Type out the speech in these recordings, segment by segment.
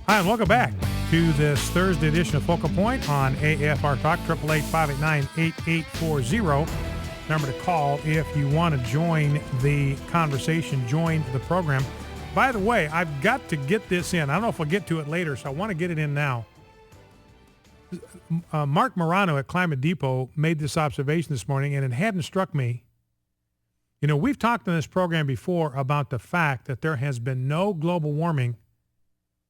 Hi, and welcome back to this Thursday edition of Focal Point on AFR Talk, 888-589-8840. Remember to call if you want to join the conversation, join the program. By the way, I've got to get this in. I don't know if I'll get to it later, so I want to get it in now. Mark Morano at Climate Depot made this observation this morning, and it hadn't struck me. You know, we've talked in this program before about the fact that there has been no global warming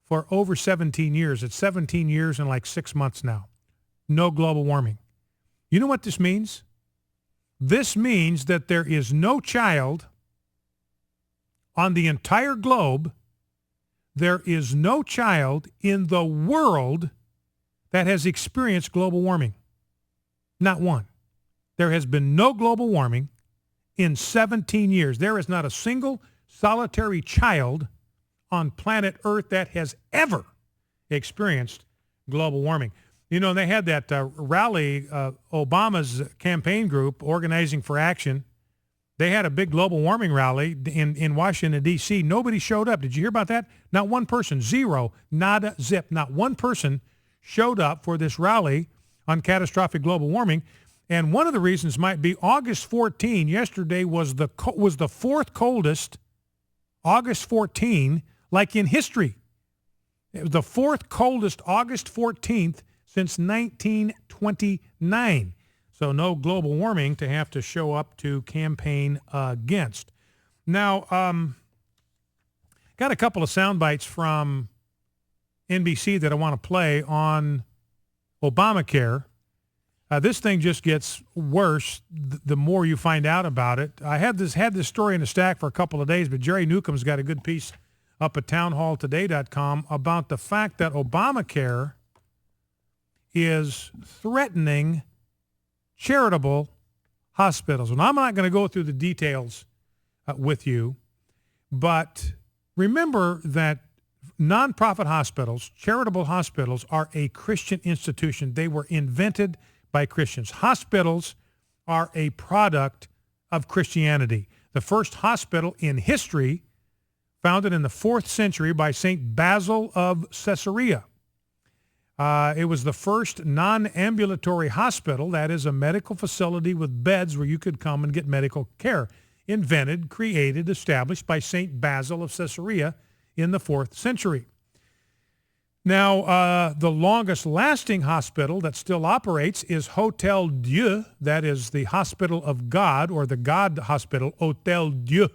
for over 17 years. It's 17 years and like 6 months now. No global warming. You know what this means? This means that there is no child on the entire globe, there is no child in the world that has experienced global warming. Not one. There has been no global warming in 17 years. There is not a single solitary child on planet Earth that has ever experienced global warming. You know, they had that rally, Obama's campaign group, Organizing for Action. They had a big global warming rally in Washington, D.C. Nobody showed up. Did you hear about that? Not one person. Zero. Nada. Zip. Not one person showed up for this rally on catastrophic global warming. And one of the reasons might be August 14. Yesterday was the fourth coldest, August 14, like in history. It was the fourth coldest August 14th since 1929. So no global warming to have to show up to campaign against. Now, got a couple of sound bites from NBC that I want to play on Obamacare. This thing just gets worse the more you find out about it. I had this story in the stack for a couple of days, but Jerry Newcomb's got a good piece up at townhalltoday.com about the fact that Obamacare is threatening charitable hospitals. And I'm not going to go through the details with you, but remember that nonprofit hospitals, charitable hospitals, are a Christian institution. They were invented by Christians. Hospitals are a product of Christianity. The first hospital in history, founded in the 4th century by St. Basil of Caesarea. It was the first non-ambulatory hospital, that is a medical facility with beds where you could come and get medical care. Invented, created, established by St. Basil of Caesarea in the 4th century. Now, the longest lasting hospital that still operates is Hotel Dieu. That is the Hospital of God, or the God Hospital, Hotel Dieu.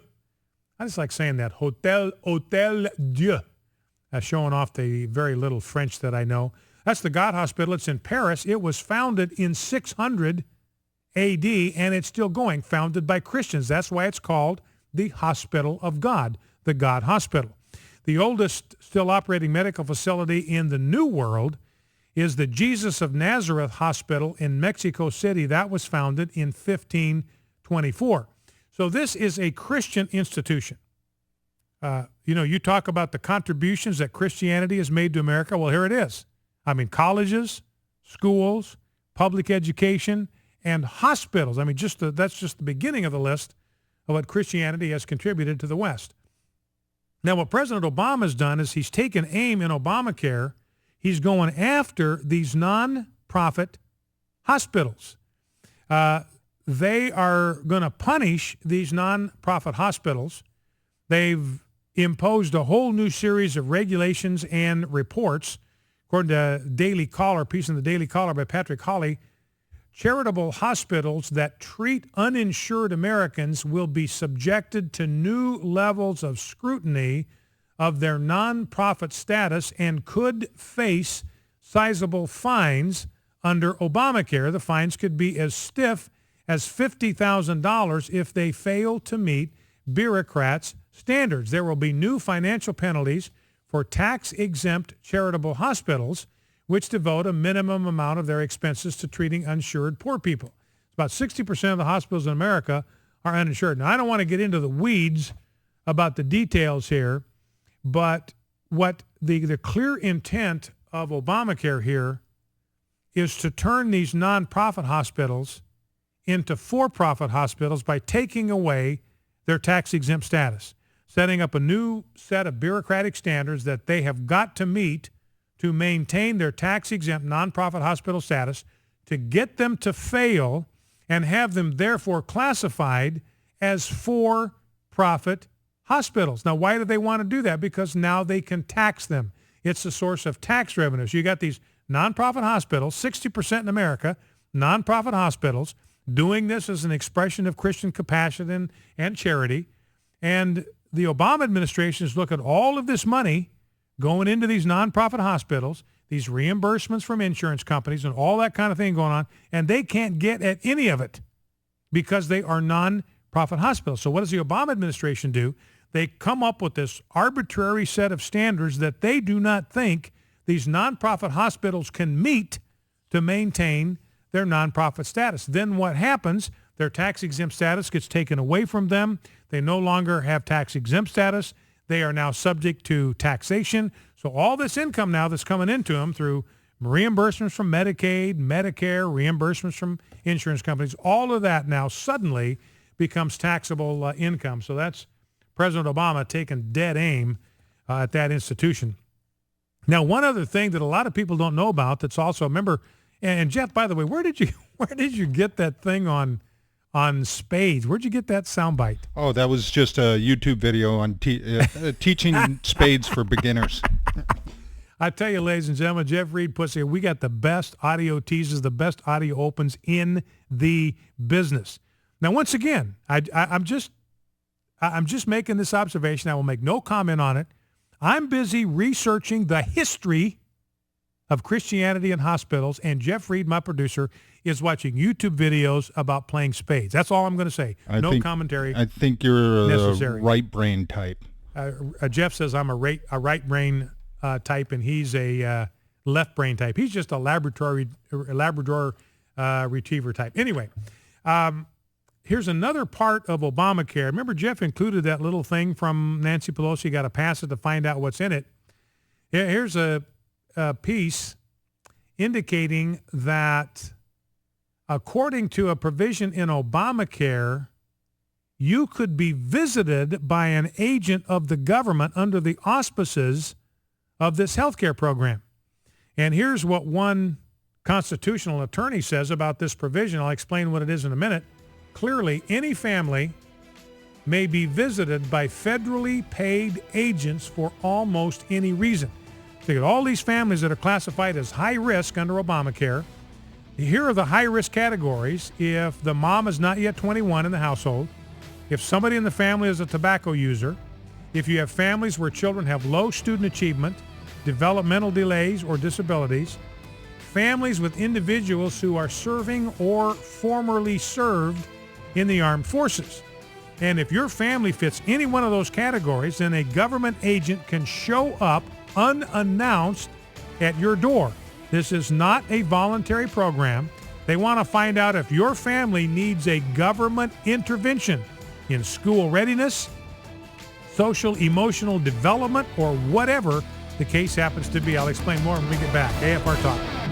I just like saying that, Hotel Dieu, showing off the very little French that I know. That's the God Hospital. It's in Paris. It was founded in 600 A.D., and it's still going, founded by Christians. That's why it's called the Hospital of God, the God Hospital. The oldest still operating medical facility in the New World is the Jesus of Nazareth Hospital in Mexico City. That was founded in 1524. So this is a Christian institution. You talk about the contributions that Christianity has made to America. Well, here it is. I mean, colleges, schools, public education, and hospitals. I mean, that's just the beginning of the list of what Christianity has contributed to the West. Now, what President Obama has done is he's taken aim in Obamacare. He's going after these non-profit hospitals. They are going to punish these non-profit hospitals. They've imposed a whole new series of regulations and reports. According to Daily Caller, a piece in the Daily Caller by Patrick Hawley, charitable hospitals that treat uninsured Americans will be subjected to new levels of scrutiny of their nonprofit status and could face sizable fines under Obamacare. The fines could be as stiff as $50,000 if they fail to meet bureaucrats' standards. There will be new financial penalties for tax-exempt charitable hospitals, which devote a minimum amount of their expenses to treating uninsured poor people. About 60% of the hospitals in America are uninsured. Now, I don't want to get into the weeds about the details here, but what the clear intent of Obamacare here is to turn these nonprofit hospitals into for-profit hospitals by taking away their tax-exempt status. setting up a new set of bureaucratic standards that they have got to meet to maintain their tax-exempt nonprofit hospital status, to get them to fail and have them therefore classified as for-profit hospitals. Now, why do they want to do that? Because now they can tax them. It's a source of tax revenues. You got these nonprofit hospitals, 60% in America, nonprofit hospitals, doing this as an expression of Christian compassion and charity. And the Obama administration is looking at all of this money going into these nonprofit hospitals, these reimbursements from insurance companies and all that kind of thing going on, and they can't get at any of it because they are nonprofit hospitals. So what does the Obama administration do? They come up with this arbitrary set of standards that they do not think these nonprofit hospitals can meet to maintain their nonprofit status. Then what happens? Their tax-exempt status gets taken away from them. They no longer have tax-exempt status. They are now subject to taxation. So all this income now that's coming into them through reimbursements from Medicaid, Medicare, reimbursements from insurance companies, all of that now suddenly becomes taxable income. So that's President Obama taking dead aim at that institution. Now, one other thing that a lot of people don't know about that's also, remember, and Jeff, by the way, where did you get that thing on spades? Where'd you get that soundbite? Oh, that was just a YouTube video on teaching spades for beginners. I tell you, ladies and gentlemen, Jeff Reed puts here, we got the best audio teases, the best audio opens in the business. Now, once again, I'm just making this observation. I will make no comment on it. I'm busy researching the history of Christianity in hospitals, and Jeff Reed, my producer, is watching YouTube videos about playing spades. That's all I'm going to say. No commentary. I think you're a right brain type. Jeff says I'm a right brain type, and he's a left brain type. He's just a Labrador retriever type. Anyway, here's another part of Obamacare. Remember, Jeff included that little thing from Nancy Pelosi. You got to pass it to find out what's in it. Here's a piece indicating that according to a provision in Obamacare, you could be visited by an agent of the government under the auspices of this healthcare program. And here's what one constitutional attorney says about this provision. I'll explain what it is in a minute. Clearly, any family may be visited by federally paid agents for almost any reason. So you got all these families that are classified as high risk under Obamacare. Here are the high risk categories. If the mom is not yet 21 in the household, if somebody in the family is a tobacco user, if you have families where children have low student achievement, developmental delays or disabilities, families with individuals who are serving or formerly served in the armed forces. And if your family fits any one of those categories, then a government agent can show up unannounced at your door. This is not a voluntary program. They want to find out if your family needs a government intervention in school readiness, social emotional development, or whatever the case happens to be. I'll explain more when we get back. AFR Talk.